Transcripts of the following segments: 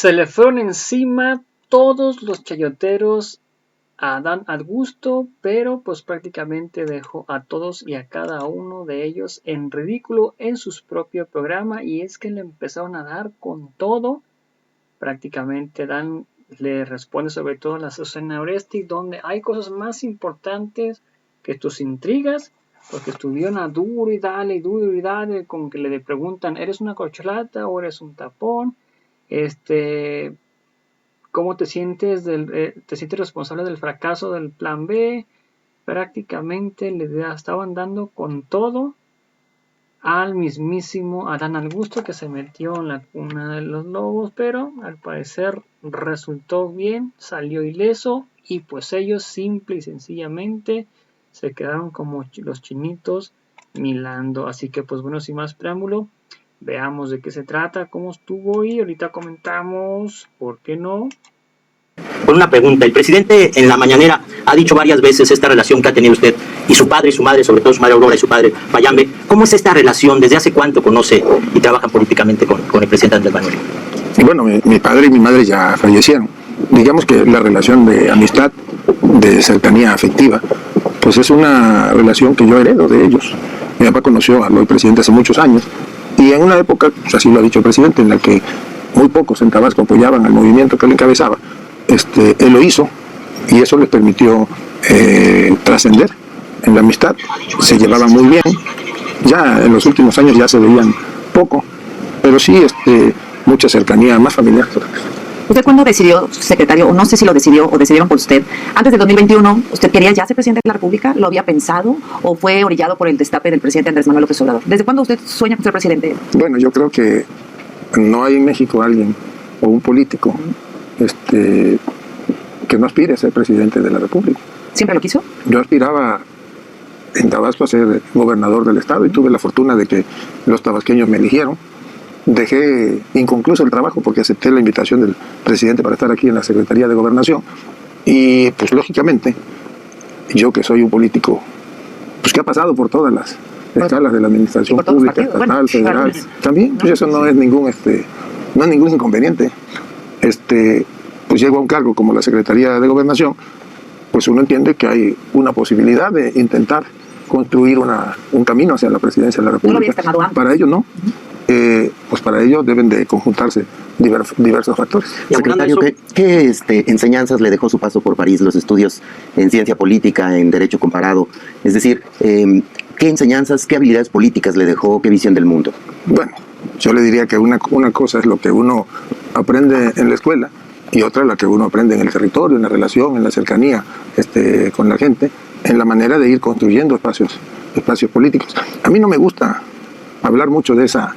Se le fueron encima todos los chayoteros a Dan Augusto, pero pues prácticamente dejó a todos y a cada uno de ellos en ridículo en su propio programa, y es que le empezaron a dar con todo. Prácticamente Dan le responde sobre todo a la Susana Oresti, donde hay cosas más importantes que tus intrigas, porque estuvieron a duro y dale, como que le preguntan, ¿eres una corcholata o eres un tapón? ¿Cómo te sientes te sientes responsable del fracaso del plan B? Prácticamente le estaban dando con todo al mismísimo Adán Augusto, que se metió en la cuna de los lobos, pero al parecer resultó bien, salió ileso, y pues ellos simple y sencillamente se quedaron como los chinitos milando. Así que pues bueno, sin más preámbulo, veamos de qué se trata, cómo estuvo, y ahorita comentamos, ¿por qué no? Con una pregunta, el presidente en la mañanera ha dicho varias veces esta relación que ha tenido usted y su padre y su madre, sobre todo su madre Aurora y su padre Mayambe. ¿Cómo es esta relación? ¿Desde hace cuánto conoce y trabajan políticamente con el presidente Andrés Manuel? Bueno, mi padre y mi madre ya fallecieron. Digamos que la relación de amistad, de cercanía afectiva, pues es una relación que yo heredo de ellos. Mi papá conoció al hoy presidente hace muchos años, y en una época, pues así lo ha dicho el presidente, en la que muy pocos en Tabasco apoyaban al movimiento que él encabezaba, él lo hizo, y eso les permitió trascender en la amistad. Se llevaban muy bien, ya en los últimos años ya se veían poco, pero sí mucha cercanía, más familiar. ¿Usted cuándo decidió, secretario, o no sé si lo decidió o decidieron por usted, antes del 2021, usted quería ya ser presidente de la República? ¿Lo había pensado o fue orillado por el destape del presidente Andrés Manuel López Obrador? ¿Desde cuándo usted sueña con ser presidente? Bueno, yo creo que no hay en México alguien o un político que no aspire a ser presidente de la República. ¿Siempre lo quiso? Yo aspiraba en Tabasco a ser gobernador del estado, y tuve la fortuna de que los tabasqueños me eligieron. Dejé inconcluso el trabajo porque acepté la invitación del presidente para estar aquí en la Secretaría de Gobernación, y pues lógicamente yo, que soy un político pues que ha pasado por todas las escalas de la administración pública, estatal, federal, también pues eso no es ningún inconveniente. Pues llego a un cargo como la Secretaría de Gobernación, pues uno entiende que hay una posibilidad de intentar construir un camino hacia la presidencia de la República. ¿No lo había externado antes? Para ello no. Pues para ello deben de conjuntarse diversos factores. Secretario, ¿qué enseñanzas le dejó su paso por París, los estudios en ciencia política, en derecho comparado? Es decir, ¿qué enseñanzas, qué habilidades políticas le dejó, qué visión del mundo? Bueno, yo le diría que una cosa es lo que uno aprende en la escuela, y otra la que uno aprende en el territorio, en la relación, en la cercanía con la gente, en la manera de ir construyendo espacios políticos. A mí no me gusta hablar mucho de esa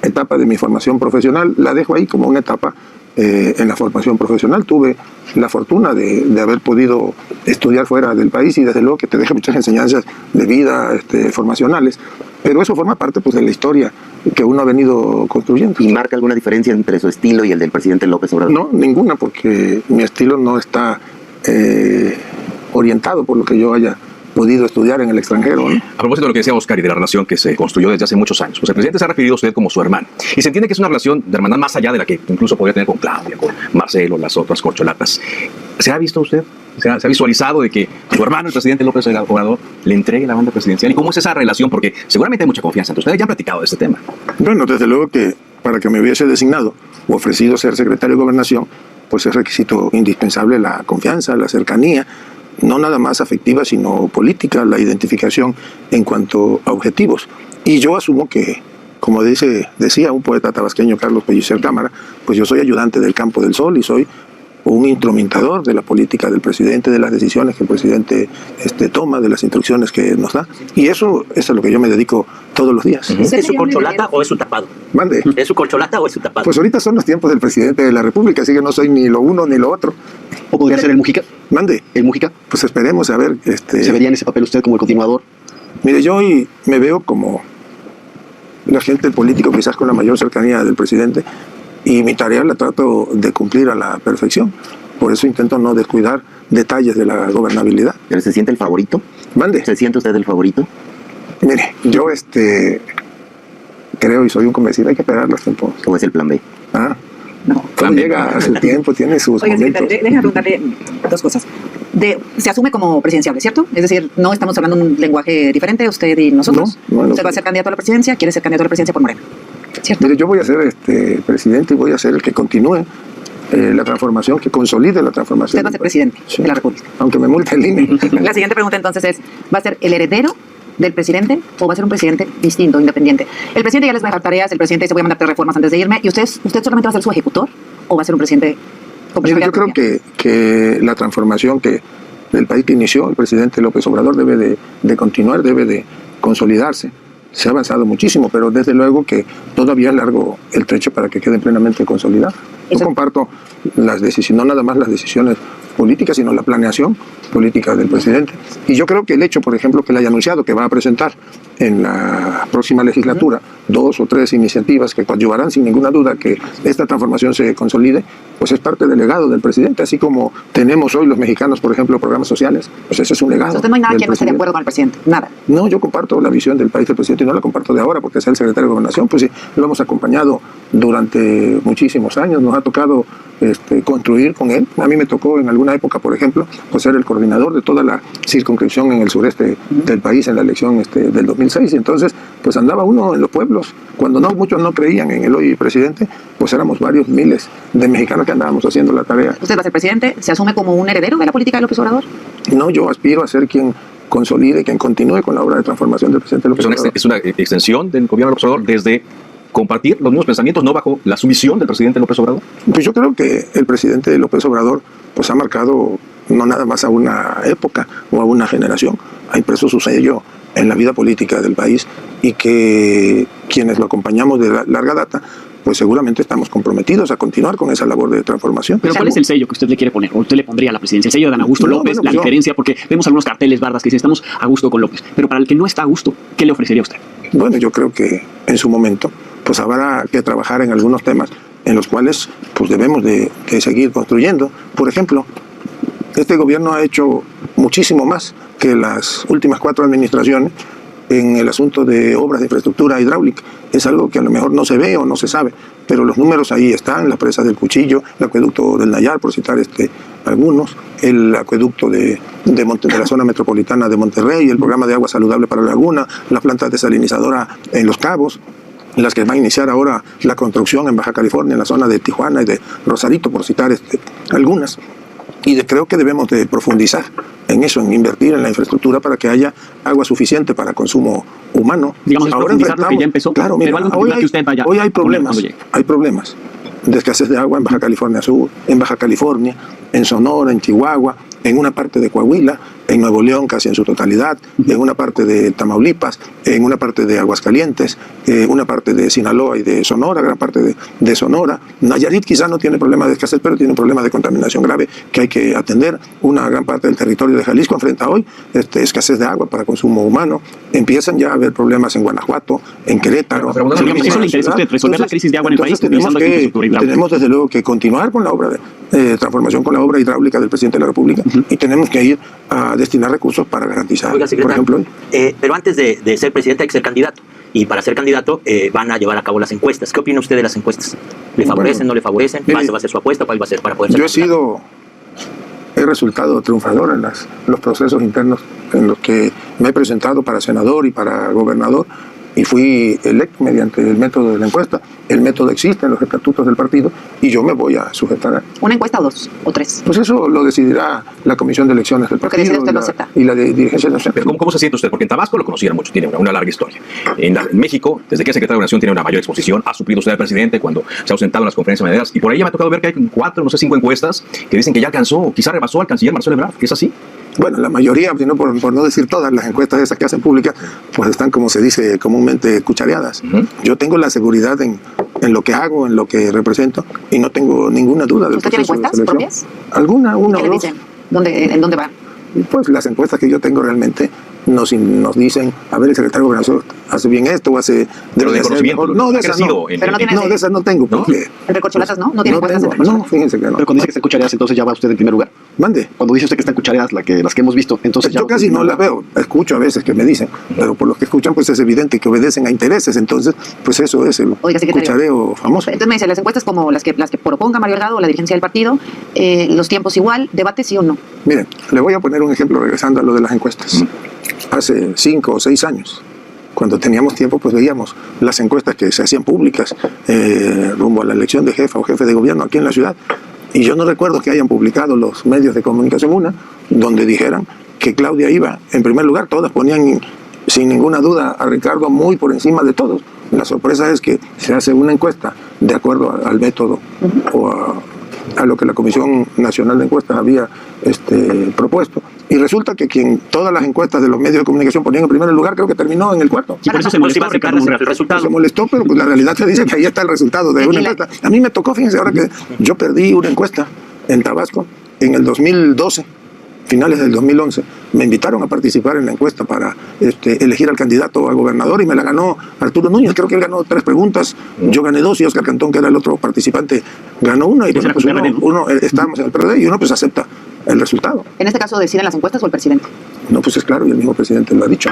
etapa de mi formación profesional, la dejo ahí como una etapa en la formación profesional. Tuve la fortuna de haber podido estudiar fuera del país, y desde luego que te deja muchas enseñanzas de vida formacionales, pero eso forma parte pues de la historia que uno ha venido construyendo. ¿Y marca alguna diferencia entre su estilo y el del presidente López Obrador? No, ninguna, porque mi estilo no está orientado por lo que yo haya podido estudiar en el extranjero, ¿no? A propósito de lo que decía Oscar y de la relación que se construyó desde hace muchos años, pues el presidente se ha referido a usted como su hermano, y se entiende que es una relación de hermandad más allá de la que incluso podría tener con Claudia, con Marcelo, las otras corcholatas. ¿Se ha visto usted? ¿Se ha visualizado de que su hermano, el presidente López Obrador, le entregue la banda presidencial? ¿Y cómo es esa relación? Porque seguramente hay mucha confianza entre ustedes. Ya han platicado de este tema. Bueno, desde luego que para que me hubiese designado o ofrecido ser secretario de Gobernación, pues es requisito indispensable la confianza, la cercanía, no nada más afectiva, sino política, la identificación en cuanto a objetivos. Y yo asumo que, como decía un poeta tabasqueño, Carlos Pellicer Cámara, pues yo soy ayudante del campo del sol, y soy un instrumentador de la política del presidente, de las decisiones que el presidente toma, de las instrucciones que nos da. Y eso es a lo que yo me dedico todos los días. ¿Es su corcholata o es su tapado? Mande. ¿Es su corcholata o es su tapado? Pues ahorita son los tiempos del presidente de la República, así que no soy ni lo uno ni lo otro. ¿O podría ser el Mujica? Mande. ¿El Mujica? Pues esperemos a ver. ¿Se vería en ese papel usted como el continuador? Mire, yo hoy me veo como el agente político quizás con la mayor cercanía del presidente, y mi tarea la trato de cumplir a la perfección. Por eso intento no descuidar detalles de la gobernabilidad. ¿Pero se siente el favorito? Mande. ¿Se siente usted el favorito? Mire, yo creo y soy un convencido, hay que esperar los tiempos. ¿Cómo es el plan B? Ah, No. Todo llega a su tiempo, tiene sus Oiga, momentos. secretario, déjame preguntarle dos cosas. Se asume como presidenciable, ¿cierto? Es decir, no estamos hablando un lenguaje diferente, usted y nosotros. No, Usted va a ser candidato a la presidencia, quiere ser candidato a la presidencia por Morena, ¿cierto? Mire, yo voy a ser presidente y voy a ser el que continúe la transformación, que consolide la transformación. Usted va a ser presidente de la República. Aunque me multe el INE. La siguiente pregunta entonces es, ¿va a ser el heredero del presidente o va a ser un presidente distinto, independiente? El presidente ya les va a dejar tareas, el presidente dice voy a mandar 3 reformas antes de irme, ¿y usted solamente va a ser su ejecutor o va a ser un presidente con Mire, yo personalidad creo propia? que la transformación del país que inició el presidente López Obrador debe de continuar, debe de consolidarse. Se ha avanzado muchísimo, pero desde luego que todavía es largo el trecho para que quede plenamente consolidado. Yo comparto las decisiones, no nada más las decisiones políticas, sino la planeación política del presidente. Y yo creo que el hecho, por ejemplo, que le haya anunciado que va a presentar en la próxima legislatura 2 o 3 iniciativas que coadyuvarán sin ninguna duda que esta transformación se consolide, pues es parte del legado del presidente, así como tenemos hoy los mexicanos, por ejemplo, programas sociales, pues ese es un legado. Usted no hay nada del que no esté de presidente. acuerdo con el presidente, nada. No, yo comparto la visión del país del presidente y no la comparto de ahora porque es el secretario de Gobernación, pues sí, lo hemos acompañado durante muchísimos años, nos ha tocado construir con él. A mí me tocó en alguna época, por ejemplo, pues ser el coordinador de toda la circunscripción en el sureste del país en la elección del 2006, y entonces pues andaba uno en los pueblos, cuando muchos no creían en el hoy presidente, pues éramos varios miles de mexicanos que andábamos haciendo la tarea. ¿Usted va a ser presidente? ¿Se asume como un heredero de la política de López Obrador? No, yo aspiro a ser quien consolide, quien continúe con la obra de transformación del presidente López Obrador. Es una extensión del gobierno de López Obrador desde compartir los mismos pensamientos, no bajo la sumisión del presidente López Obrador. Pues yo creo que el presidente López Obrador pues ha marcado no nada más a una época o a una generación, ha impreso su sello en la vida política del país y que quienes lo acompañamos de larga data pues seguramente estamos comprometidos a continuar con esa labor de transformación. Pero ¿cuál es el sello que usted le quiere poner o usted le pondría a la presidencia? El sello de Dan Augusto No, López, bueno, la pues diferencia, porque vemos algunos carteles, bardas que dicen estamos a gusto con López. Pero para el que no está a gusto, ¿qué le ofrecería a usted? Bueno, yo creo que en su momento pues habrá que trabajar en algunos temas en los cuales pues debemos de seguir construyendo. Por ejemplo, este gobierno ha hecho muchísimo más que las últimas 4 administraciones en el asunto de obras de infraestructura hidráulica. Es algo que a lo mejor no se ve o no se sabe, pero los números ahí están: la presa del Cuchillo, el acueducto del Nayar, por citar algunos, el acueducto de la zona metropolitana de Monterrey, el programa de agua saludable para la laguna, la planta desalinizadora en Los Cabos, las que va a iniciar ahora la construcción en Baja California, en la zona de Tijuana y de Rosarito, por citar algunas. Y creo que debemos de profundizar en eso, en invertir en la infraestructura para que haya agua suficiente para consumo humano. Digamos, es profundizar lo que ya empezó, claro, mira, pero algo en particular que usted vaya hoy hay a poner problemas, cuando llegue. hay problemas de escasez de agua en Baja California Sur, en Baja California, en Sonora, en Chihuahua, en una parte de Coahuila, en Nuevo León casi en su totalidad, en una parte de Tamaulipas, en una parte de Aguascalientes, una parte de Sinaloa y de Sonora, gran parte de Sonora. Nayarit quizá no tiene problema de escasez, pero tiene un problema de contaminación grave que hay que atender. Una gran parte del territorio de Jalisco enfrenta hoy escasez de agua para consumo humano. Empiezan ya a haber problemas en Guanajuato, en Querétaro. Pero, digamos, ¿eso le interesa a usted, resolver la crisis de agua en el país utilizando la infraestructura hidráulica? Tenemos desde luego que continuar con la obra de transformación, con la obra hidráulica del presidente de la República, y tenemos que ir a destinar recursos para garantizar, Oiga, por secretario, ejemplo, pero antes de ser presidente hay que ser candidato. Y para ser candidato van a llevar a cabo las encuestas. ¿Qué opina usted de las encuestas? ¿Le favorecen, Bueno, no le favorecen? mire, ¿Va a ser su apuesta? ¿Cuál va a ser para poder ser candidato? he resultado triunfador en los procesos internos en los que me he presentado para senador y para gobernador, y fui electo mediante el método de la encuesta. El método existe en los estatutos del partido y yo me voy a sujetar a... ¿Una encuesta o 2 o 3? Pues eso lo decidirá la Comisión de Elecciones del Porque partido decide usted no acepta. y la de dirigencia no acepta. Pero ¿cómo se siente usted? Porque en Tabasco lo conocían mucho, tiene una larga historia. En México, desde que es secretario de Gobernación, tiene una mayor exposición. Ha suplido usted al presidente cuando se ha ausentado en las conferencias mañaneras. Y por ahí ya me ha tocado ver que hay 4, no sé, 5 encuestas que dicen que ya alcanzó, quizá rebasó al canciller Marcelo Ebrard. ¿Es así? Bueno, la mayoría, sino por no decir todas, las encuestas esas que hacen públicas, pues están, como se dice comúnmente, cuchareadas. Yo tengo la seguridad en lo que hago, en lo que represento, y no tengo ninguna duda del ¿Usted tiene proceso de encuestas selección. propias? ¿Alguna? Una ¿Qué o le dos. dicen? ¿En dónde va? Pues las encuestas que yo tengo realmente nos dicen, a ver, el secretario de Gobernación hace bien esto o hace... Pero de hacer conocimiento, mejor. No, de ha esas crecido no. en- Pero no tiene- No, de esas no tengo, porque... Entre corcholatas, ¿no? No tiene No encuestas tengo, entre no, corcholatas. fíjense que no. Pero cuando dice que están cuchareadas, entonces ya va usted en primer lugar. Mande. Cuando dice usted que están cuchareadas, las que hemos visto, entonces ya Yo casi no las veo, escucho a veces que me dicen, pero por lo que escuchan pues es evidente que obedecen a intereses, entonces pues eso es el Oiga, secretario. cuchareo famoso. Entonces me dice, las encuestas como las que proponga Mario Delgado o la dirigencia del partido, los tiempos igual, debate sí o no. Miren, le voy a poner un ejemplo regresando a lo de las encuestas. Hace 5 o 6 años, cuando teníamos tiempo, pues veíamos las encuestas que se hacían públicas rumbo a la elección de jefa o jefe de gobierno aquí en la ciudad. Y yo no recuerdo que hayan publicado los medios de comunicación una, donde dijeran que Claudia iba en primer lugar. Todas ponían sin ninguna duda a Ricardo muy por encima de todos. La sorpresa es que se hace una encuesta de acuerdo al método o a lo que la Comisión Nacional de Encuestas había propuesto. Y resulta que todas las encuestas de los medios de comunicación ponían en primer lugar, creo que terminó en el cuarto. Y por eso se molestó Ricardo Monreal. el resultado. Se molestó, pero pues la realidad te dice que ahí está el resultado de una encuesta. A mí me tocó, fíjense, ahora que yo perdí una encuesta en Tabasco en el 2012, finales del 2011, me invitaron a participar en la encuesta para elegir al candidato a gobernador y me la ganó Arturo Núñez. Creo que él ganó 3 preguntas, yo gané 2 y Oscar Cantón, que era el otro participante, ganó 1 y Pues bueno, pues era PRD, ¿no? uno estábamos en el PRD y uno pues acepta el resultado. En este caso, ¿deciden las encuestas o el presidente? No, pues es claro, y el mismo presidente lo ha dicho.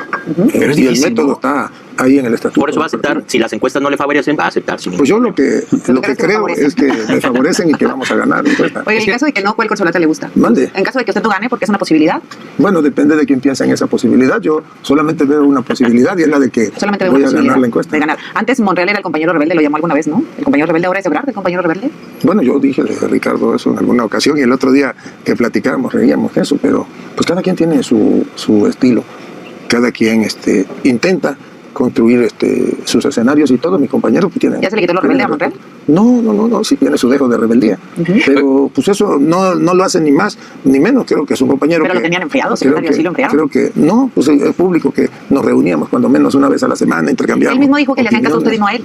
Pero es y el difícil, método ¿no? está ahí en el estatuto. Por eso va a aceptar, si las encuestas no le favorecen, va a aceptar sin Pues yo lo que crees que me creo favorece? es que me favorecen y que vamos a ganar. Entonces, Oye, en caso de que no, ¿cuál corcholata le gusta? Mande. En caso de que usted no gane, porque es una posibilidad, Bueno, depende de quién piensa en esa posibilidad. Yo solamente veo una posibilidad y es la de que solamente veo voy una a posibilidad ganar la encuesta. de ganar. Antes Monreal era el compañero rebelde, lo llamó alguna vez, ¿no? El compañero rebelde ahora es Ebrard, el compañero rebelde. Bueno, yo dije de Ricardo eso en alguna ocasión y el otro día que platicábamos reíamos de eso, pero pues cada quien tiene su estilo. Cada quien intenta construir sus escenarios y todos mis compañeros pues, tienen... ¿Ya se le quitó lo rebelde a Monreal? No, sí tiene su dejo de rebeldía. Pero pues eso no lo hace ni más ni menos. Creo que es un compañero Pero que... lo tenían enfriado, creo secretario, que- sí lo enfriaron. Creo que no, pues es público que nos reuníamos cuando menos una vez a la semana, intercambiábamos. Él mismo dijo que le hacían caso a usted y no a él.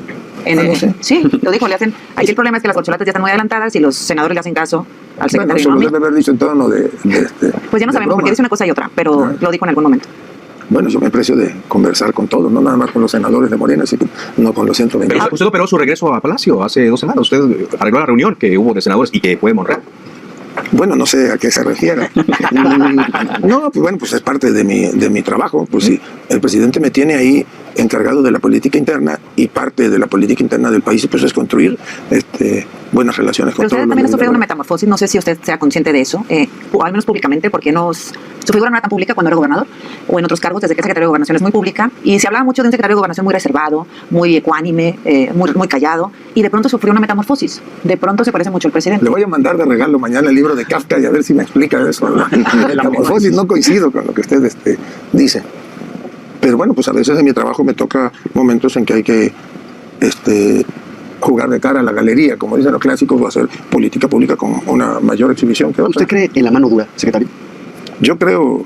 No sé. Sí, lo dijo, le hacen... Aquí el problema es que las corcholatas ya están muy adelantadas y los senadores le hacen caso al Bueno, secretario. eso ¿no? lo debe haber dicho en tono de Pues ya no de sabemos, porque broma. dice una cosa y otra, pero Ah. lo dijo en algún momento. Bueno, yo me aprecio de conversar con todos, no nada más con los senadores de Morena, sino no con los 120. Pero usted operó su regreso a Palacio hace 2 semanas. Usted arregló la reunión que hubo de senadores y que fue Monreal. Bueno, no sé a qué se refiere. No, pues bueno, pues es parte de mi trabajo. Pues sí, el presidente me tiene ahí encargado de la política interna y parte de la política interna del país pues es construir buenas relaciones con Pero usted todos los también ha sufrido una legisladores. metamorfosis, no sé si usted sea consciente de eso, o al menos públicamente, porque su figura no era tan pública cuando era gobernador, o en otros cargos, desde que es secretario de Gobernación es muy pública, y se hablaba mucho de un secretario de Gobernación muy reservado, muy ecuánime, muy callado, y de pronto sufrió una metamorfosis. De pronto se parece mucho al presidente. Le voy a mandar de regalo mañana el libro de Kafka y a ver si me explica eso. La metamorfosis no coincido con lo que usted dice. Pero bueno, pues a veces en mi trabajo me toca momentos en que hay que jugar de cara a la galería, como dicen los clásicos, o hacer política pública con una mayor exhibición que otra. ¿Usted cree en la mano dura, secretario? Yo creo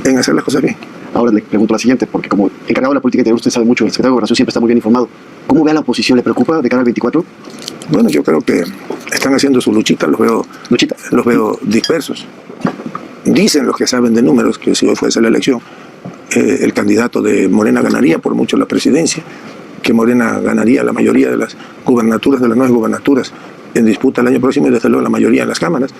en hacer las cosas bien. Ahora le pregunto la siguiente, porque como encargado de la política interior usted sabe mucho, el secretario de Gobernación siempre está muy bien informado. ¿Cómo ve a la oposición? ¿Le preocupa de cara al 24? Bueno, yo creo que están haciendo su luchita, Luchita. los veo dispersos. Dicen los que saben de números que si hoy fuese la elección, el candidato de Morena ganaría por mucho la presidencia, que Morena ganaría la mayoría de las gubernaturas, de las nuevas gubernaturas en disputa el año próximo y desde luego la mayoría en las cámaras.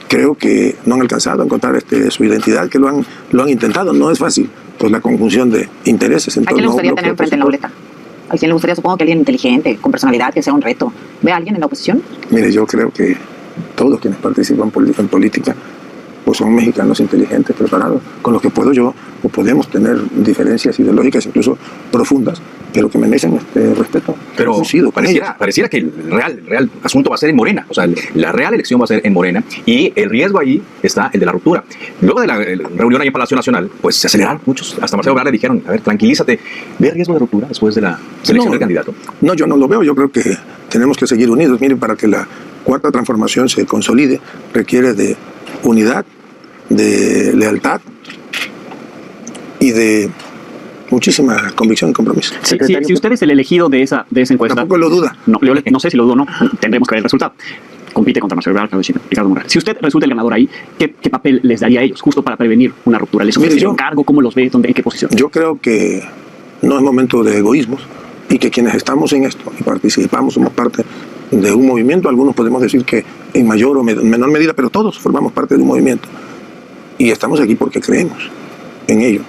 Creo que no han alcanzado a encontrar su identidad, que lo han intentado, no es fácil, pues la conjunción de intereses. ¿A quién le gustaría tener enfrente en la boleta? ¿A quién le gustaría, supongo que alguien inteligente, con personalidad, que sea un reto? ¿Ve a alguien en la oposición? Mire, yo creo que todos quienes participan en política pues son mexicanos inteligentes, preparados, con los que puedo yo o podemos tener diferencias ideológicas incluso profundas, pero que merecen respeto. Pero Coincido con ellos. pareciera que el real asunto va a ser en Morena. O sea, la real elección va a ser en Morena y el riesgo ahí está el de la ruptura. Luego de la reunión ahí en Palacio Nacional, pues se aceleraron muchos. Hasta Marcelo Ebrard le dijeron, a ver, tranquilízate. ¿Ve riesgo de ruptura después de la selección del candidato? No, yo no lo veo. Yo creo que tenemos que seguir unidos. Miren, para que la cuarta transformación se consolide, requiere de unidad, de lealtad y de muchísima convicción y compromiso. Si usted es el elegido de esa encuesta... Tampoco lo duda. No, yo no sé si lo dudo o no, tendremos que ver el resultado. Compite contra Marcelo Ebrard, Ricardo Monreal. Si usted resulta el ganador ahí, ¿qué papel les daría a ellos justo para prevenir una ruptura? ¿Les ofrecería un cargo? ¿Cómo los ve? ¿En qué posición? Yo creo que no es momento de egoísmos y que quienes estamos en esto y participamos, somos parte de un movimiento, algunos podemos decir que en mayor o menor medida, pero todos formamos parte de un movimiento. Y estamos aquí porque creemos en ello,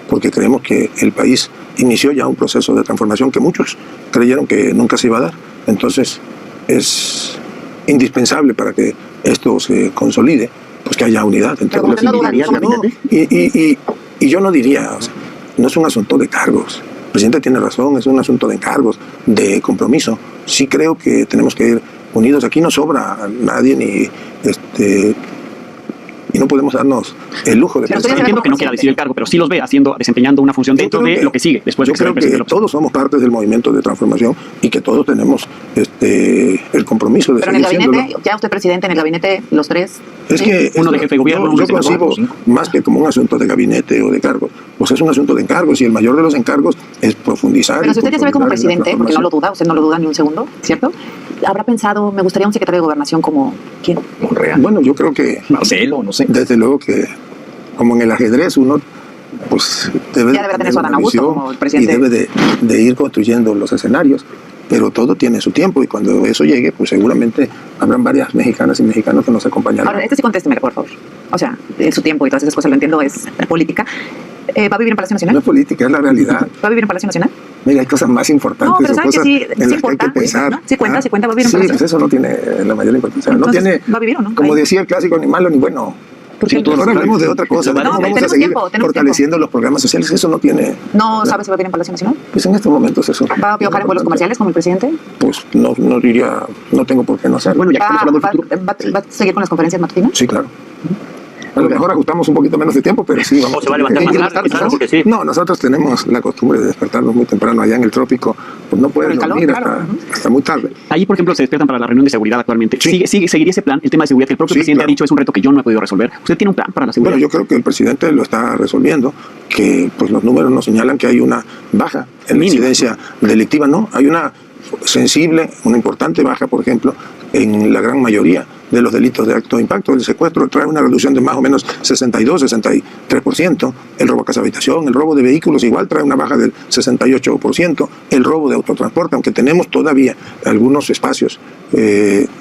porque creemos que el país inició ya un proceso de transformación que muchos creyeron que nunca se iba a dar. Entonces es indispensable para que esto se consolide, pues que haya unidad entre Pero los no dudan, y yo no diría, o sea, no es un asunto de cargos. El presidente tiene razón, es un asunto de encargos, de compromiso. Sí creo que tenemos que ir unidos. Aquí no sobra nadie y no podemos darnos el lujo de Pero pensar. Entiendo que no quiera decir el cargo, pero sí los ve desempeñando una función dentro de lo que sigue después de Yo que sea creo el presidente que López Obrador. todos somos parte del movimiento de transformación y que todos tenemos el compromiso de Pero en el seguir gabinete, siéndolo. ya usted presidente, en el gabinete, los tres. Es que Uno de jefe de gobierno, uno yo de senador, concibo ¿sí? más que como un asunto de gabinete o de cargos, pues es un asunto de encargos y el mayor de los encargos es profundizar. Pero si usted ya se ve como consolidar la presidente, porque no lo transformación. duda, usted no lo duda ni un segundo, ¿cierto? Habrá pensado, me gustaría un secretario de gobernación como, ¿quién? Monreal, Bueno, yo creo que Marcelo, no sé. desde luego que como en el ajedrez uno pues debe Ya deberá tener su Adán una Augusto visión como el presidente. y debe de ir construyendo los escenarios, pero todo tiene su tiempo y cuando eso llegue pues seguramente habrán varias mexicanas y mexicanos que nos acompañarán. Ahora, sí contésteme, por favor. O sea, en su tiempo y todas esas cosas, lo entiendo, es política. ¿Va a vivir en Palacio No Nacional? es política, es la realidad. ¿Va a vivir en Palacio Nacional? Mira, hay cosas más importantes. No, pero o sabe que cosas sí, en sí las que hay importa, que pensar. ¿no? Sí cuenta, sí cuenta, va a vivir en Sí, Palacio. pues eso no tiene la mayor importancia. No Entonces, tiene, ¿va a vivir o no? como Ahí. decía el clásico, ni malo ni bueno. ¿Por qué? Ahora hablemos de otra cosa. No, ¿Cómo vamos a tenemos seguir tiempo, tenemos fortaleciendo los programas sociales? Eso no tiene... ¿No sabe si va a vivir en Palacio Nacional? Pues en estos momentos eso... ¿Va a piojar en vuelos comerciales como el presidente? Pues no diría, no tengo por qué no hacerlo. Bueno, ya que estamos hablando del futuro. ¿Va a seguir con las conferencias matutinas? Sí, claro. A lo mejor ajustamos un poquito menos de tiempo, pero sí vamos. ¿O se va a levantar más tarde, quizás? Porque sí. No, nosotros tenemos la costumbre de despertarnos muy temprano allá en el trópico, pues no puedes Por el calor, dormir claro. hasta muy tarde. Ahí, por ejemplo, se despiertan para la reunión de seguridad actualmente. Sí. ¿Seguiría ese plan? El tema de seguridad que el propio Sí, presidente claro. ha dicho es un reto que yo no he podido resolver. ¿Usted tiene un plan para la seguridad? Bueno, yo creo que el presidente lo está resolviendo, que pues los números nos señalan que hay una baja en la Mínimo. incidencia delictiva, no, hay una sensible, una importante baja, por ejemplo, en la gran mayoría de los delitos de alto impacto. El secuestro trae una reducción de más o menos 62-63%, el robo a casa habitación, el robo de vehículos igual trae una baja del 68%, el robo de autotransporte, aunque tenemos todavía algunos espacios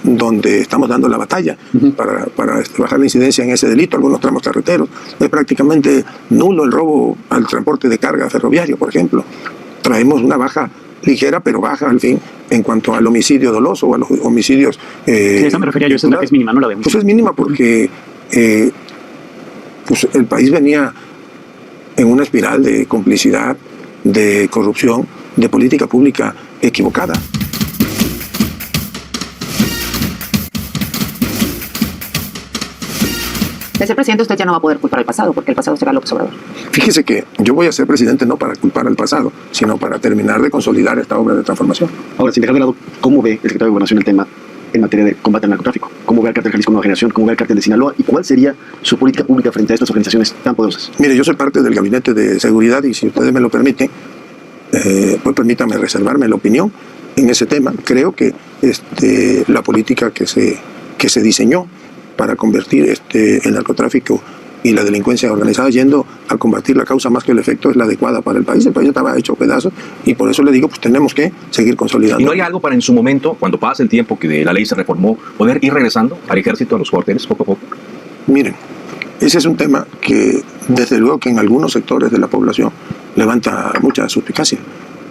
donde estamos dando la batalla para bajar la incidencia en ese delito, algunos tramos carreteros, es prácticamente nulo el robo al transporte de carga ferroviario, por ejemplo. Traemos una baja ligera, pero baja al fin, en cuanto al homicidio doloso o a los homicidios. Sí, a eso me refería yo, esa es la que es mínima, no la de Pues es mínima porque pues el país venía en una espiral de complicidad, de corrupción, de política pública equivocada. De ser presidente usted ya no va a poder culpar al pasado, porque el pasado será López Obrador. Fíjese que yo voy a ser presidente no para culpar al pasado, sino para terminar de consolidar esta obra de transformación. Ahora, sin dejar de lado, ¿cómo ve el secretario de Gobernación el tema en materia de combate al narcotráfico? ¿Cómo ve al cártel Jalisco Nueva Generación? ¿Cómo ve al cártel de Sinaloa? ¿Y cuál sería su política pública frente a estas organizaciones tan poderosas? Mire, yo soy parte del Gabinete de Seguridad y si ustedes me lo permiten, pues permítanme reservarme la opinión en ese tema. Creo que la política que se diseñó para convertir el narcotráfico y la delincuencia organizada yendo a combatir la causa más que el efecto es la adecuada para el país. El país estaba hecho pedazos y por eso le digo, pues tenemos que seguir consolidando. ¿Y no hay algo para en su momento, cuando pase el tiempo que de la ley se reformó, poder ir regresando al ejército, a los cuarteles, poco a poco? Miren, ese es un tema que desde luego que en algunos sectores de la población levanta mucha suspicacia.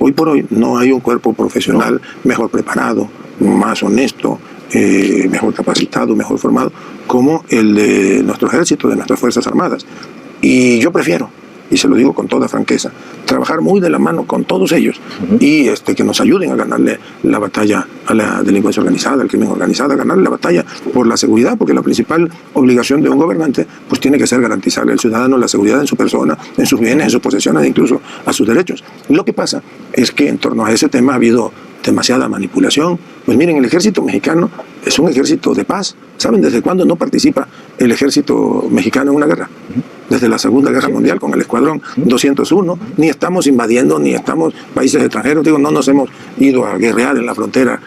Hoy por hoy no hay un cuerpo profesional mejor preparado, más honesto, mejor capacitado, mejor formado, como el de nuestro ejército, de nuestras Fuerzas Armadas. Y yo prefiero, y se lo digo con toda franqueza, trabajar muy de la mano con todos ellos y que nos ayuden a ganarle la batalla a la delincuencia organizada, al crimen organizado, a ganarle la batalla por la seguridad, porque la principal obligación de un gobernante pues tiene que ser garantizarle al ciudadano la seguridad en su persona, en sus bienes, en sus posesiones e incluso a sus derechos. Lo que pasa es que en torno a ese tema ha habido demasiada manipulación. Pues miren, el ejército mexicano es un ejército de paz. ¿Saben desde cuándo no participa el ejército mexicano en una guerra? Desde la Segunda Guerra Mundial con el Escuadrón 201. Ni estamos invadiendo, ni estamos países extranjeros. Digo, no nos hemos ido a guerrear en la frontera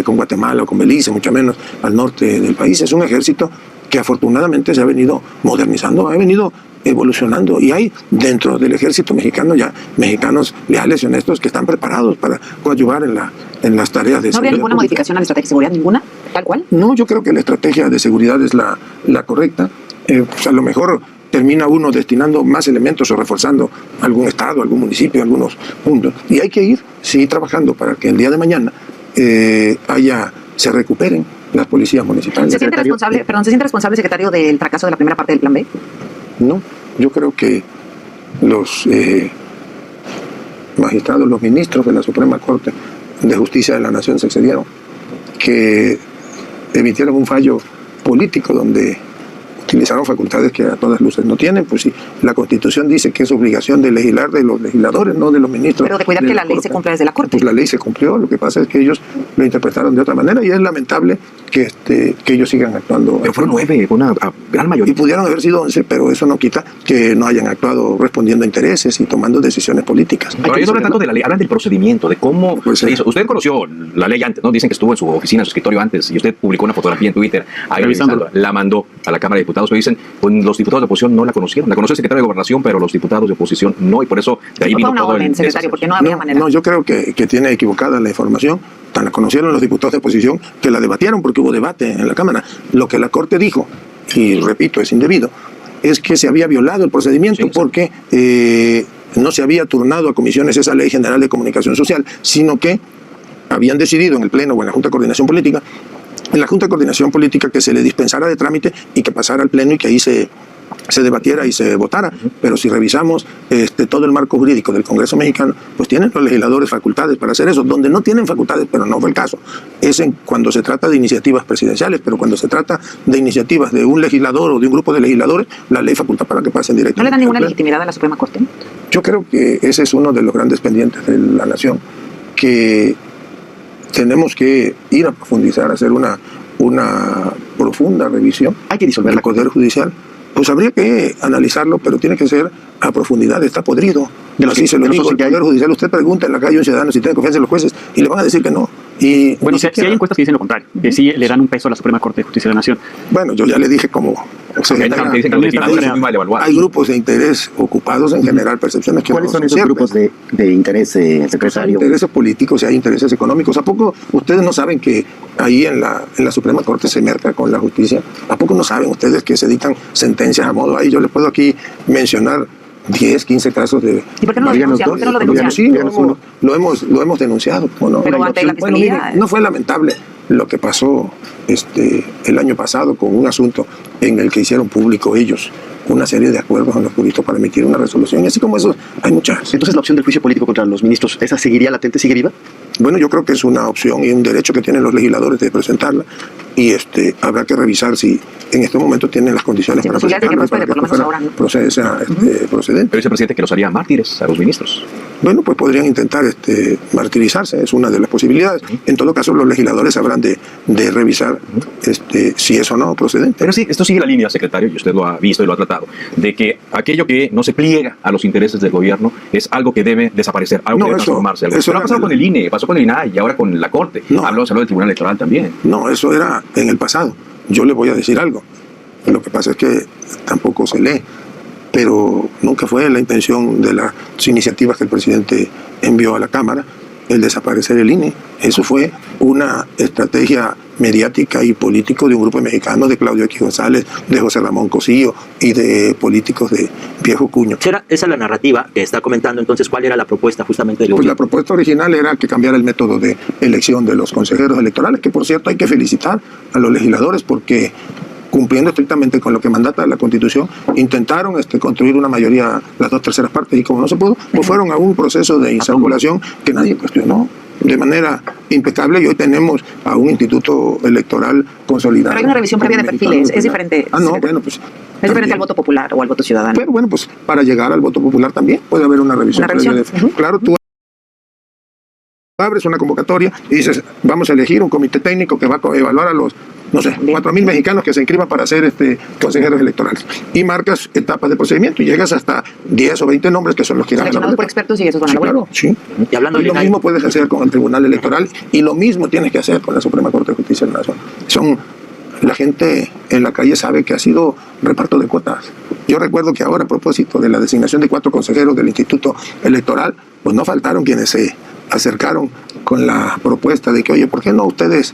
con Guatemala o con Belice, mucho menos al norte del país. Es un ejército que afortunadamente se ha venido modernizando, ha venido evolucionando y hay dentro del ejército mexicano ya mexicanos leales y honestos que están preparados para coadyuvar en las tareas de ¿No habría ninguna modificación a la estrategia de seguridad? ¿Ninguna? ¿Tal cual? No, yo creo que la estrategia de seguridad es la correcta. Pues a lo mejor termina uno destinando más elementos o reforzando algún estado, algún municipio, algunos puntos. Y hay que ir, sí, trabajando para que el día de mañana se recuperen las policías municipales. ¿Se siente responsable, secretario, del fracaso de la primera parte del Plan B? No, yo creo que los magistrados, los ministros de la Suprema Corte de Justicia de la Nación se excedieron, que emitieron un fallo político donde utilizaron facultades que a todas luces no tienen. Pues sí, la Constitución dice que es obligación de legislar de los legisladores, no de los ministros. Pero de cuidar que la ley se cumpla desde la Corte. Pues la ley se cumplió, lo que pasa es que ellos lo interpretaron de otra manera y es lamentable que ellos sigan actuando. Pero fueron 9, una gran mayoría. Y pudieron haber sido 11, pero eso no quita que no hayan actuado respondiendo a intereses y tomando decisiones políticas. Pero ellos hablan tanto de la ley, hablan del procedimiento, de cómo se hizo. Usted conoció la ley antes, ¿no? Dicen que estuvo en su oficina, en su escritorio antes, y usted publicó una fotografía en Twitter, ahí la mandó a la Cámara de Diputados, pero dicen, pues los diputados de oposición no la conocieron. La conoció el secretario de Gobernación, pero los diputados de oposición no, y por eso de ahí vino una todo orden, secretario, porque no había manera. No, yo creo que tiene equivocada la información. Tan la conocieron los diputados de oposición que la debatieron porque hubo debate en la Cámara. Lo que la Corte dijo, y repito, es indebido, es que se había violado el procedimiento porque no se había turnado a comisiones esa Ley General de Comunicación Social, sino que habían decidido en el Pleno o en la Junta de Coordinación Política, que se le dispensara de trámite y que pasara al Pleno y que ahí se debatiera y se votara. Pero si revisamos todo el marco jurídico del Congreso mexicano, pues tienen los legisladores facultades para hacer eso. Donde no tienen facultades, pero no fue el caso, es cuando se trata de iniciativas presidenciales, pero cuando se trata de iniciativas de un legislador o de un grupo de legisladores, la ley faculta para que pasen directamente. ¿No le dan ninguna legitimidad a la Suprema Corte? Yo creo que ese es uno de los grandes pendientes de la nación, que tenemos que ir a profundizar, hacer una profunda revisión. Hay que disolver del Poder Judicial. Pues habría que analizarlo, pero tiene que ser a profundidad. Está podrido. Así se lo digo. El Poder Judicial, usted pregunta en la calle a un ciudadano si tiene confianza en los jueces y le van a decir que no. Y bueno, si hay encuestas que dicen lo contrario, que sí le dan un peso a la Suprema Corte de Justicia de la Nación. Bueno, yo ya le dije como hay grupos de interés ocupados en generar percepciones que ¿Cuáles son esos grupos de interés, secretario? Hay intereses políticos y hay intereses económicos. ¿A poco ustedes no saben que ahí en la Suprema Corte se merca con la justicia? ¿A poco no saben ustedes que se dictan sentencias a modo? Ahí yo les puedo aquí mencionar 10, 15 casos de... ¿Y por qué no lo denuncian? ¿Por qué no lo denuncian? Sí, lo hemos denunciado. Pero ante la Fiscalía... No fue lamentable lo que pasó el año pasado con un asunto en el que hicieron público ellos una serie de acuerdos en los juristas para emitir una resolución, y así como eso hay muchas. Entonces la opción del juicio político contra los ministros, ¿esa seguiría latente, sigue viva? Bueno, yo creo que es una opción y un derecho que tienen los legisladores de presentarla, y habrá que revisar si en este momento tienen las condiciones para presentarla, para que procedente. Pero dice el presidente que los haría mártires a los ministros. Bueno, pues podrían intentar martirizarse, es una de las posibilidades. En todo caso, los legisladores habrán de revisar si es o no procedente. Pero sí, esto sigue la línea, secretario, y usted lo ha visto y lo ha tratado, de que aquello que no se pliega a los intereses del gobierno es algo que debe desaparecer, algo que debe transformarse. Eso ha pasado con el INE, pasó con el INAI y ahora con la Corte. Se habló del Tribunal Electoral también. No, eso era en el pasado. Yo le voy a decir algo. Lo que pasa es que tampoco se lee, pero nunca fue la intención de las iniciativas que el presidente envió a la Cámara el desaparecer el INE. Eso fue una estrategia mediática y político de un grupo de mexicanos, de Claudio X González, de José Ramón Cosío y de políticos de viejo cuño. ¿Esa es la narrativa que está comentando? Entonces, ¿cuál era la propuesta justamente del Pues gobierno? la propuesta original era que cambiara el método de elección de los consejeros electorales, que por cierto hay que felicitar a los legisladores porque, cumpliendo estrictamente con lo que mandata la Constitución, intentaron construir una mayoría, las 2/3 partes, y como no se pudo, pues fueron a un proceso de insaculación que nadie cuestionó de manera impecable, y hoy tenemos a un instituto electoral consolidado. Pero hay una revisión previa de perfiles, es diferente. Bueno, pues... Es diferente al voto popular o al voto ciudadano. Pero bueno, pues para llegar al voto popular también puede haber una revisión. Claro, tú abres una convocatoria y dices, vamos a elegir un comité técnico que va a evaluar a los, 4,000 mexicanos que se inscriban para ser consejeros electorales. Y marcas etapas de procedimiento y llegas hasta 10 o 20 nombres que son los que ganan. Seleccionados por expertos y esos van a la Claro, sí. Y hablando lo mismo puedes hacer con el Tribunal Electoral y lo mismo tienes que hacer con la Suprema Corte de Justicia de la Nación. La gente gente en la calle sabe que ha sido reparto de cuotas. Yo recuerdo que ahora, a propósito de la designación de 4 consejeros del Instituto Electoral, pues no faltaron quienes se acercaron con la propuesta de que, oye, ¿por qué no ustedes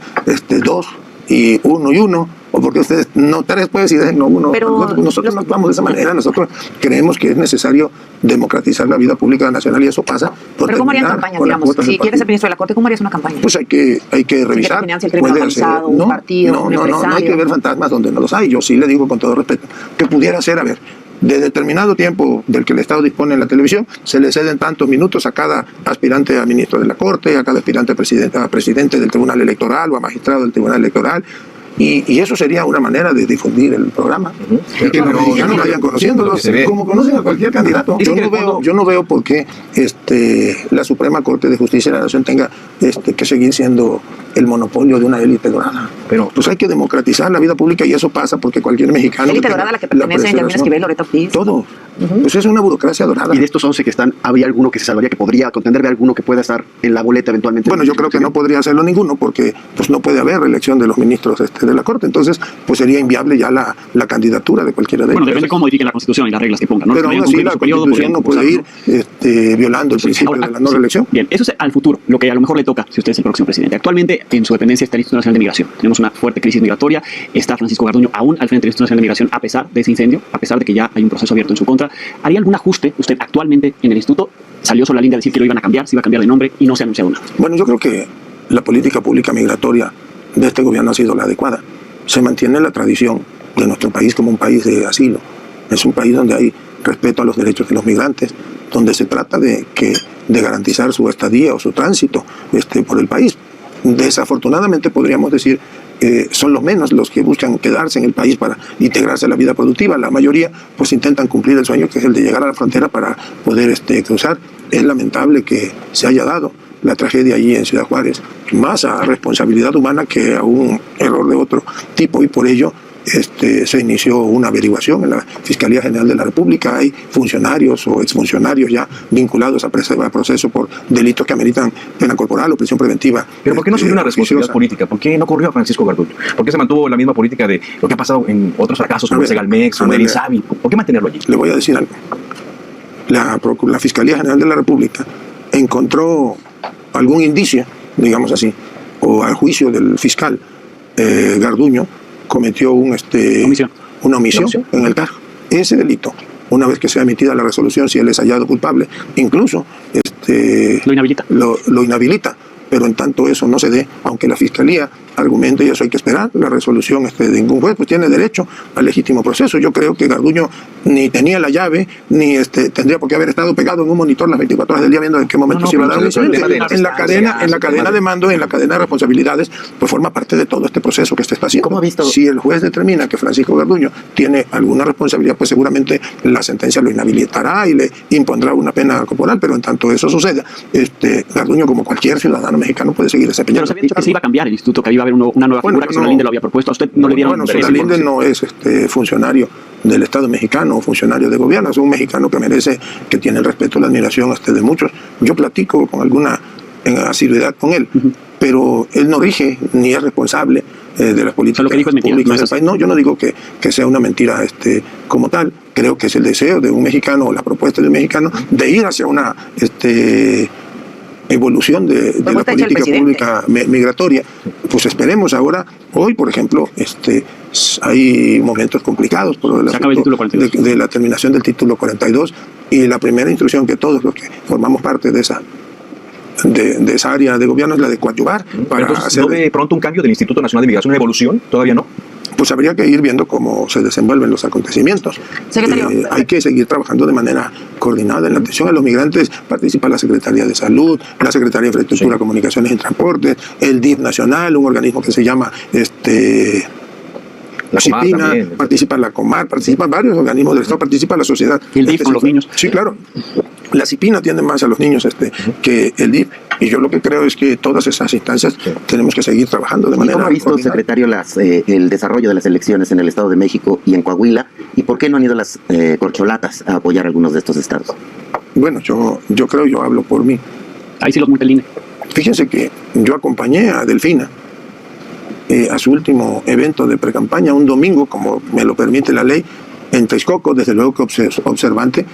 2 y 1 y 1? ¿O por qué ustedes no 3, pues, y dejen 1? Pero nosotros no actuamos de esa manera. Nosotros creemos que es necesario democratizar la vida pública nacional y eso pasa por ¿pero cómo harían campañas, digamos? Si quieres ser ministro de la Corte, ¿cómo harías una campaña? Pues hay que revisar. El crimen organizado, un partido, un empresario. No hay que ver fantasmas donde no los hay. Yo sí le digo con todo respeto que pudiera ser, a ver, de determinado tiempo del que el Estado dispone en la televisión, se le ceden tantos minutos a cada aspirante a ministro de la Corte, a cada aspirante a presidente del Tribunal Electoral o a magistrado del Tribunal Electoral. Y eso sería una manera de difundir el programa. Y que los mexicanos vayan conociéndolos, como conocen a cualquier candidato. Yo no veo por qué la Suprema Corte de Justicia de la Nación tenga que seguir siendo el monopolio de una élite dorada. Pero pues hay que democratizar la vida pública y eso pasa porque cualquier mexicano... ¿Élite dorada a la que pertenecen Yasmín Esquivel, Loreto Ortiz? Todo. Pues es una burocracia dorada. Y de estos 11 que están, ¿habría alguno que se salvaría, que podría contender de alguno que pueda estar en la boleta eventualmente? Bueno, yo creo que no podría hacerlo ninguno porque pues no puede haber reelección de los ministros de la Corte. Entonces, pues sería inviable ya la candidatura de cualquiera de ellos. Bueno, depende de cómo modifiquen la Constitución y las reglas que pongan, ¿no? Pero aún así la Constitución no puede ir violando el principio de la no reelección. Bien, eso es al futuro, lo que a lo mejor le toca si usted es el próximo presidente. Actualmente, en su dependencia está el Instituto Nacional de Migración. Tenemos una fuerte crisis migratoria. Está Francisco Garduño aún al frente del Instituto Nacional de Migración, a pesar de ese incendio, a pesar de que ya hay un proceso abierto en su contra. ¿Haría algún ajuste usted actualmente en el instituto? Salió sobre la línea de decir que lo iban a cambiar, se iba a cambiar de nombre y no se ha anunciado nada. Bueno, yo creo que la política pública migratoria de este gobierno ha sido la adecuada. Se mantiene la tradición de nuestro país como un país de asilo. Es un país donde hay respeto a los derechos de los migrantes, donde se trata de garantizar su estadía o su tránsito por el país. Desafortunadamente podríamos decir son los menos los que buscan quedarse en el país para integrarse a la vida productiva. La mayoría pues intentan cumplir el sueño que es el de llegar a la frontera para poder cruzar. Es lamentable que se haya dado la tragedia allí en Ciudad Juárez, más a responsabilidad humana que a un error de otro tipo, y por ello se inició una averiguación en la Fiscalía General de la República. Hay funcionarios o exfuncionarios ya vinculados a proceso por delitos que ameritan pena corporal o prisión preventiva. Pero ¿por qué no se dio una responsabilidad política? ¿Por qué no corrió a Francisco Garduño? ¿Por qué se mantuvo la misma política de lo que ha pasado en otros fracasos como Segalmex o Merisavi? ¿Por qué mantenerlo allí? Le voy a decir algo. La Fiscalía General de la República encontró algún indicio, digamos así, o al juicio del fiscal Garduño, cometió una omisión en el cargo. Ese delito, una vez que sea emitida la resolución, si él es hallado culpable, incluso lo inhabilita. Pero en tanto eso no se dé, aunque la Fiscalía argumente, y eso hay que esperar, la resolución de ningún juez, pues tiene derecho al legítimo proceso. Yo creo que Garduño ni tenía la llave, ni tendría por qué haber estado pegado en un monitor las 24 horas del día viendo en qué momento se iba a dar en la cadena de mando, en la cadena de responsabilidades, pues forma parte de todo este proceso que se está haciendo. ¿Cómo ha visto? Si el juez determina que Francisco Garduño tiene alguna responsabilidad, pues seguramente la sentencia lo inhabilitará y le impondrá una pena corporal, pero en tanto eso suceda, Garduño, como cualquier ciudadano mexicano, puede seguir desempeñando. Pero se había dicho que se iba a cambiar el instituto, que iba a haber una nueva figura, que Solalinde lo había propuesto. ¿A usted no le dieron interés? Bueno, Solalinde no es funcionario del Estado mexicano o funcionario de gobierno, es un mexicano que merece, que tiene el respeto y la admiración de muchos. Yo platico con alguna asiduidad con él, pero él no rige ni es responsable de las políticas públicas del país. No, yo no digo que sea una mentira como tal. Creo que es el deseo de un mexicano o la propuesta de un mexicano de ir hacia una evolución de la política pública migratoria. Pues esperemos ahora. Hoy, por ejemplo, hay momentos complicados por el asunto de la terminación del título 42, y la primera instrucción que todos los que formamos parte de esa área de gobierno es la de coadyuvar para hacer de pronto un cambio del Instituto Nacional de Migración, una evolución. ¿Todavía no? Pues habría que ir viendo cómo se desenvuelven los acontecimientos. Hay que seguir trabajando de manera coordinada en la atención a los migrantes. Participa la Secretaría de Salud, la Secretaría de Infraestructura, Comunicaciones y Transportes, el DIF nacional, un organismo que se llama la CIPINA, participa la Comar, participan varios organismos del Estado, participa la sociedad. ¿Y el DIF con los niños? Sí, claro. La CIPINA atiende más a los niños que el DIF, y yo lo que creo es que todas esas instancias tenemos que seguir trabajando de manera ¿Cómo ha visto, secretario, el desarrollo de las elecciones en el Estado de México y en Coahuila? ¿Y por qué no han ido las corcholatas a apoyar algunos de estos estados? Bueno, yo hablo por mí. Ahí sí los multa el INE. Fíjense que yo acompañé a Delfina a su último evento de precampaña, un domingo, como me lo permite la ley, en Texcoco, desde luego que observante,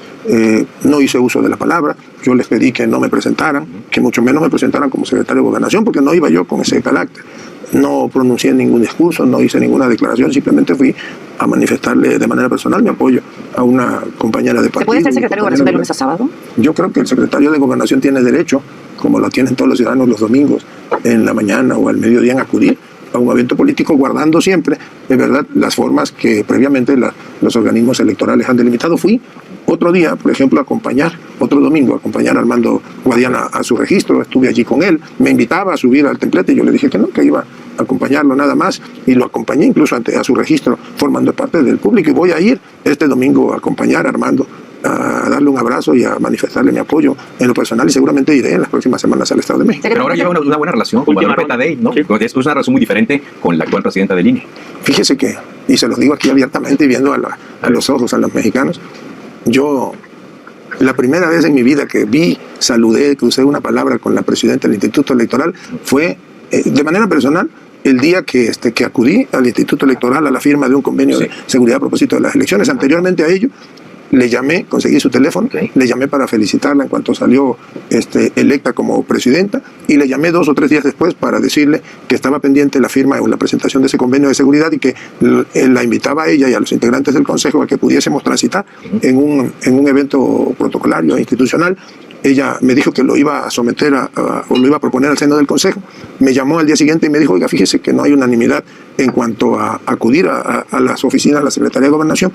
no hice uso de la palabra. Yo les pedí que no me presentaran, que mucho menos me presentaran como secretario de Gobernación, porque no iba yo con ese carácter. No pronuncié ningún discurso, no hice ninguna declaración, simplemente fui a manifestarle de manera personal mi apoyo a una compañera de partido. ¿Se puede ser secretario de Gobernación de lunes a sábado? Yo creo que el secretario de Gobernación tiene derecho, como lo tienen todos los ciudadanos los domingos, en la mañana o al mediodía, en acudir a un evento político, guardando siempre, de verdad, las formas que previamente los organismos electorales han delimitado. Fui otro día, por ejemplo, otro domingo, a acompañar a Armando Guadiana a su registro, estuve allí con él, me invitaba a subir al templete, y yo le dije que no, que iba a acompañarlo nada más, y lo acompañé incluso a su registro, formando parte del público, y voy a ir este domingo a acompañar a Armando, a darle un abrazo y a manifestarle mi apoyo en lo personal, y seguramente iré en las próximas semanas al Estado de México. Pero ahora lleva una buena relación con Guadalupe Tadei, ¿no? Sí. Es una relación muy diferente con la actual presidenta del INE. Fíjese que, y se los digo aquí abiertamente y viendo a los ojos a los mexicanos, yo, la primera vez en mi vida que saludé, crucé una palabra con la presidenta del Instituto Electoral fue, de manera personal, el día que acudí al Instituto Electoral a la firma de un convenio de seguridad a propósito de las elecciones. Anteriormente a ello, le llamé, conseguí su teléfono, le llamé para felicitarla en cuanto salió electa como presidenta, y le llamé 2 o 3 días después para decirle que estaba pendiente la firma o la presentación de ese convenio de seguridad, y que la invitaba a ella y a los integrantes del Consejo a que pudiésemos transitar en un evento protocolario e institucional. Ella me dijo que lo iba a someter o lo iba a proponer al seno del Consejo. Me llamó al día siguiente y me dijo, oiga, fíjese que no hay unanimidad en cuanto a acudir a las oficinas de la Secretaría de Gobernación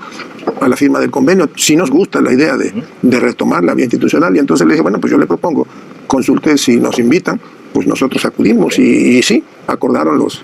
a la firma del convenio. Si nos gusta la idea de retomar la vía institucional. Y entonces le dije, bueno, pues yo le propongo, consulte si nos invitan, pues nosotros acudimos. Y sí, acordaron los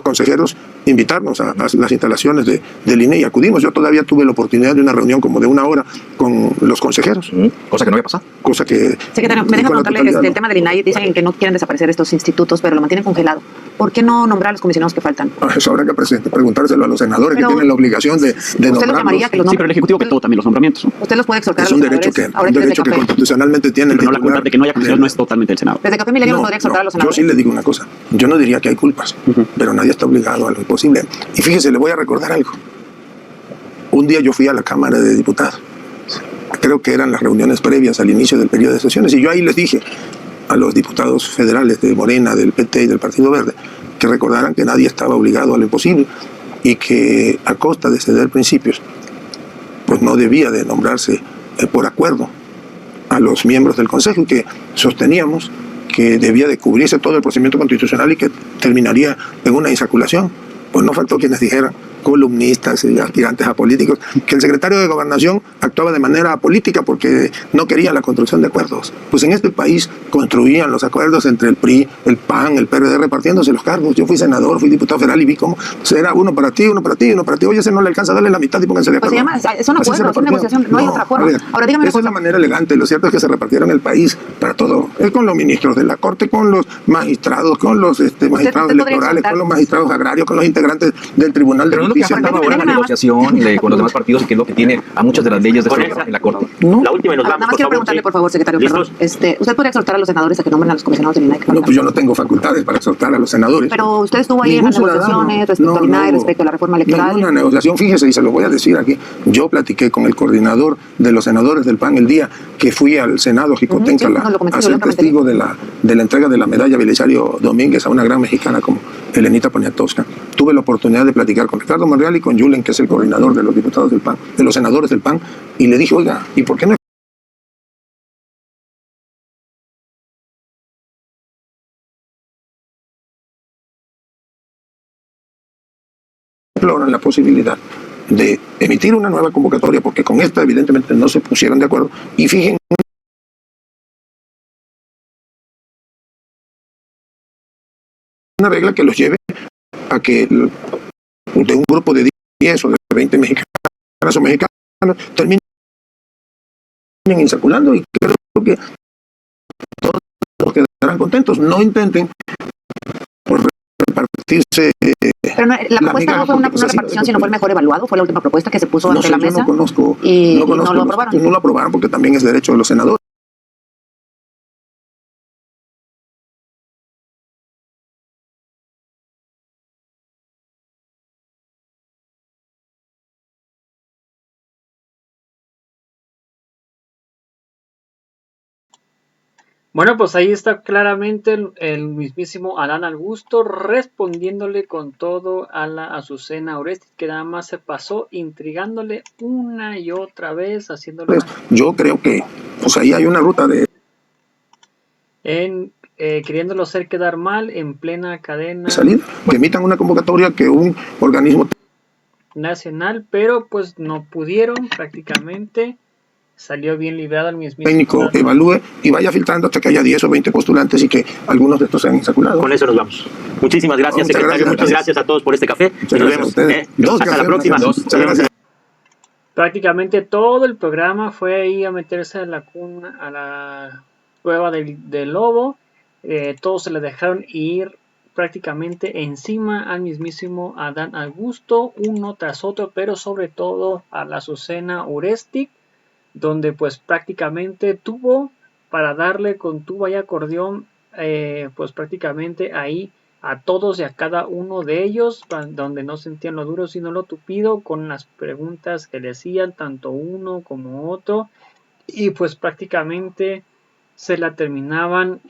consejeros invitarnos a las instalaciones del INE, y acudimos. Yo todavía tuve la oportunidad de una reunión como de 1 hora con los consejeros. Cosa que no había pasado. Cosa que... Secretario, me deja preguntarle el tema del INAI. Dicen que no quieren desaparecer estos institutos, pero lo mantienen congelado. ¿Por qué no nombrar a los comisionados que faltan? Eso habrá que preguntárselo a los senadores, que tienen la obligación de nombrarlos. Sí, pero el Ejecutivo vetó también los nombramientos. Usted los puede exhortar. Es un derecho que constitucionalmente tienen. Pero no, la culpa de que no haya concesiones no es totalmente del Senado. Desde Café Milenio podría exhortar a los senadores. Yo sí le digo una cosa. Yo no diría que hay culpas, pero nadie está obligado a lo imposible. Y fíjese, le voy a recordar algo. Un día yo fui a la Cámara de Diputados. Creo que eran las reuniones previas al inicio del periodo de sesiones, y yo ahí les dije a los diputados federales de Morena, del PT y del Partido Verde, que recordaran que nadie estaba obligado a lo imposible, y que a costa de ceder principios, pues no debía de nombrarse por acuerdo a los miembros del Consejo, y que sosteníamos que debía de cubrirse todo el procedimiento constitucional y que terminaría en una insaculación. Pues no faltó quienes dijeran, columnistas y aspirantes a políticos, que el secretario de Gobernación actuaba de manera apolítica porque no quería la construcción de acuerdos. Pues en este país construían los acuerdos entre el PRI, el PAN, el PRD, repartiéndose los cargos. Yo fui senador, fui diputado federal y vi cómo era uno para ti, uno para ti, uno para ti. Oye, ese no le alcanza, dale la mitad y pónganse de acuerdo. Pues se llama, son acuerdos, son negociación, no hay otra forma. Ahora dígame, esa es la manera elegante. Lo cierto es que se repartieron el país para todo. Es con los ministros de la Corte, con los magistrados, con los magistrados electorales, con los magistrados agrarios, con los integrantes del Tribunal de Justicia. Lo que ha faltado ahora es la negociación con los demás partidos, y que es lo que tiene a muchas de las leyes de en la Corte. No. La última y nos Nada vamos, más quiero preguntarle, por favor, secretario, perdón. ¿Usted podría exhortar a los senadores a que nombren a los comisionados del INAI? No, pues yo no tengo facultades para exhortar a los senadores. Pero usted estuvo ahí en las negociaciones respecto al INAI, respecto a la reforma electoral. Una negociación, fíjese, y se lo voy a decir aquí. Yo platiqué con el coordinador de los senadores del PAN el día que fui al Senado Jicotenca a ser testigo de la entrega de la medalla Belisario Domínguez a una gran mexicana como Elenita Poniatowska. Tuve la oportunidad de platicar con Ricardo Monreal y con Yulen, que es el coordinador de los diputados del PAN, de los senadores del PAN, y le dije, oiga, ¿y por qué no exploran la posibilidad de emitir una nueva convocatoria? Porque con esta evidentemente no se pusieron de acuerdo, y fíjense una regla que los lleve a que de un grupo de 10 o de 20 mexicanas o mexicanos terminen insaculando, y creo que todos quedarán contentos. No intenten por repartirse. Pero no, la propuesta no fue una repartición, sino fue el mejor evaluado. Fue la última propuesta que se puso ante la mesa. No conozco, y no lo aprobaron. No lo aprobaron porque también es derecho de los senadores. Bueno, pues ahí está claramente el mismísimo Adán Augusto respondiéndole con todo a la Azucena Oresti, que nada más se pasó intrigándole una y otra vez, haciéndole Yo creo que pues ahí hay una ruta de queriéndolo hacer quedar mal en plena cadena salida, que emitan una convocatoria que un organismo nacional, pero pues no pudieron prácticamente. Salió bien librado el mismísimo técnico evalúe y vaya filtrando hasta que haya 10 o 20 postulantes y que algunos de estos sean insaculados. Con eso nos vamos. Muchísimas gracias, Muchas secretario. gracias. Muchas gracias a todos por este café. Muchas Y nos gracias a vemos. ustedes. Hasta la próxima. Muchas gracias. Prácticamente todo el programa fue ahí a meterse a la cueva del lobo. Todos se le dejaron ir prácticamente encima al mismísimo Adán Augusto, uno tras otro, pero sobre todo a la Azucena Oresti, donde pues prácticamente tuvo para darle con tuba y acordeón, pues prácticamente ahí a todos y a cada uno de ellos, donde no sentían lo duro sino lo tupido, con las preguntas que le hacían tanto uno como otro, y pues prácticamente se la terminaban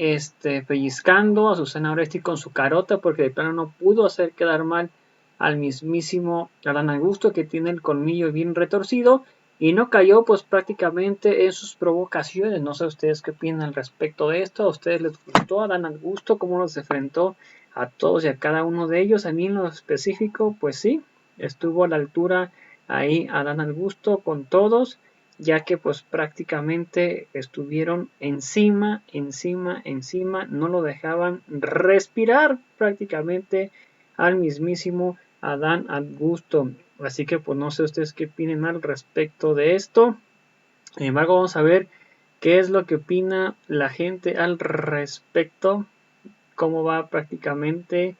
pellizcando a Azucena Oresti con su carota, porque de plano no pudo hacer quedar mal al mismísimo Adán Augusto, que tiene el colmillo bien retorcido, y no cayó pues prácticamente en sus provocaciones. No sé ustedes qué opinan al respecto de esto. ¿A ustedes les gustó Adán Augusto? ¿Cómo los enfrentó a todos y a cada uno de ellos? A mí en lo específico, pues sí, estuvo a la altura ahí Adán Augusto con todos, ya que pues prácticamente estuvieron encima, no lo dejaban respirar prácticamente al mismísimo Adán Augusto. Así que pues no sé ustedes qué opinen al respecto de esto. Sin embargo, vamos a ver qué es lo que opina la gente al respecto, cómo va prácticamente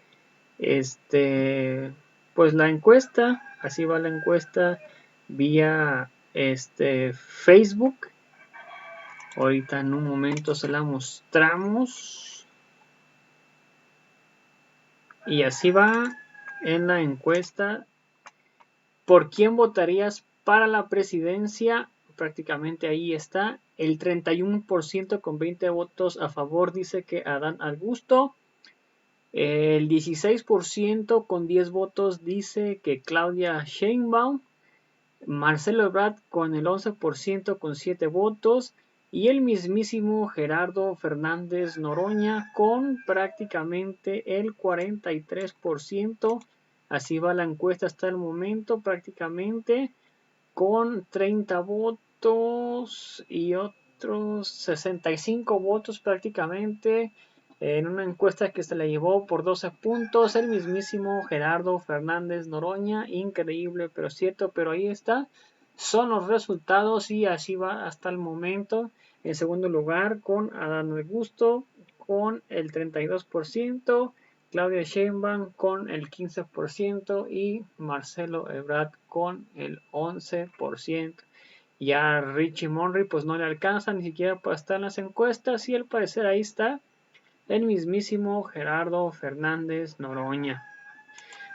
pues la encuesta. Así va la encuesta vía Facebook. Ahorita en un momento se la mostramos. Y así va en la encuesta. ¿Por quién votarías para la presidencia? Prácticamente ahí está. El 31% con 20 votos a favor dice que Adán Augusto. El 16% con 10 votos dice que Claudia Sheinbaum. Marcelo Ebrard con el 11% con 7 votos. Y el mismísimo Gerardo Fernández Noroña con prácticamente el 43%. Así va la encuesta hasta el momento, prácticamente con 30 votos y otros 65 votos prácticamente en una encuesta que se la llevó por 12 puntos el mismísimo Gerardo Fernández Noroña. Increíble pero cierto, pero ahí está, son los resultados y así va hasta el momento. En segundo lugar con Adán Augusto con el 32%, Claudia Sheinbaum con el 15% y Marcelo Ebrard con el 11%. Ya Richie Monry pues no le alcanza ni siquiera para estar en las encuestas y al parecer ahí está el mismísimo Gerardo Fernández Noroña.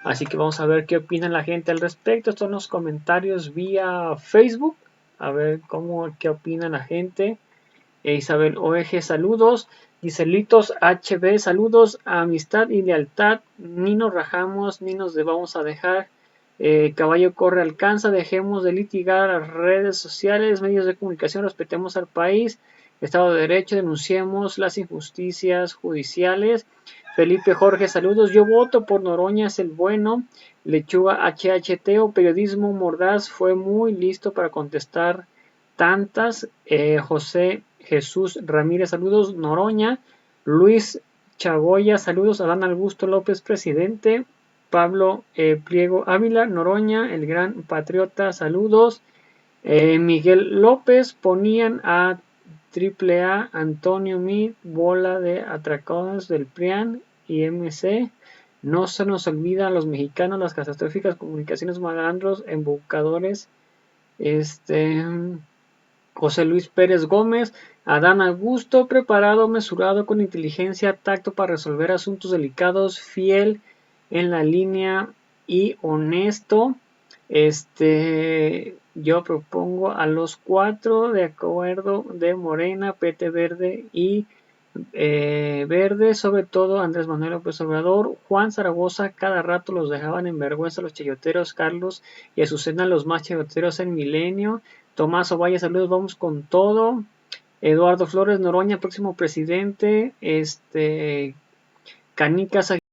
Así que vamos a ver qué opina la gente al respecto. Estos son los comentarios vía Facebook. A ver qué opina la gente. Isabel Oeje, saludos. Giselitos HB, saludos. Amistad y lealtad, ni nos rajamos ni nos vamos a dejar. Caballo corre, alcanza. Dejemos de litigar a las redes sociales, medios de comunicación, respetemos al país. Estado de Derecho, denunciemos las injusticias judiciales. Felipe Jorge, saludos. Yo voto por Noroña, es el bueno. Lechuga HHT o periodismo mordaz, fue muy listo para contestar tantas. José Jesús Ramírez, saludos. Noroña. Luis Chagoya, saludos. Adán Augusto López, presidente. Pablo Pliego Ávila, Noroña, el gran patriota, saludos. Miguel López, ponían a AAA, Antonio Meade, bola de atracones del PRIAN y MC. No se nos olvida a los mexicanos las catastróficas comunicaciones malandros, embaucadores. José Luis Pérez Gómez, Adán Augusto, preparado, mesurado, con inteligencia, tacto para resolver asuntos delicados, fiel en la línea y honesto. Yo propongo a los 4 de acuerdo de Morena, PT Verde y Verde, sobre todo Andrés Manuel López Obrador. Juan Zaragoza, cada rato los dejaban en vergüenza los chayoteros. Carlos y Azucena, los más chayoteros en Milenio. Tomás Ovalle, saludos, vamos con todo. Eduardo Flores Noroña, próximo presidente. Canicas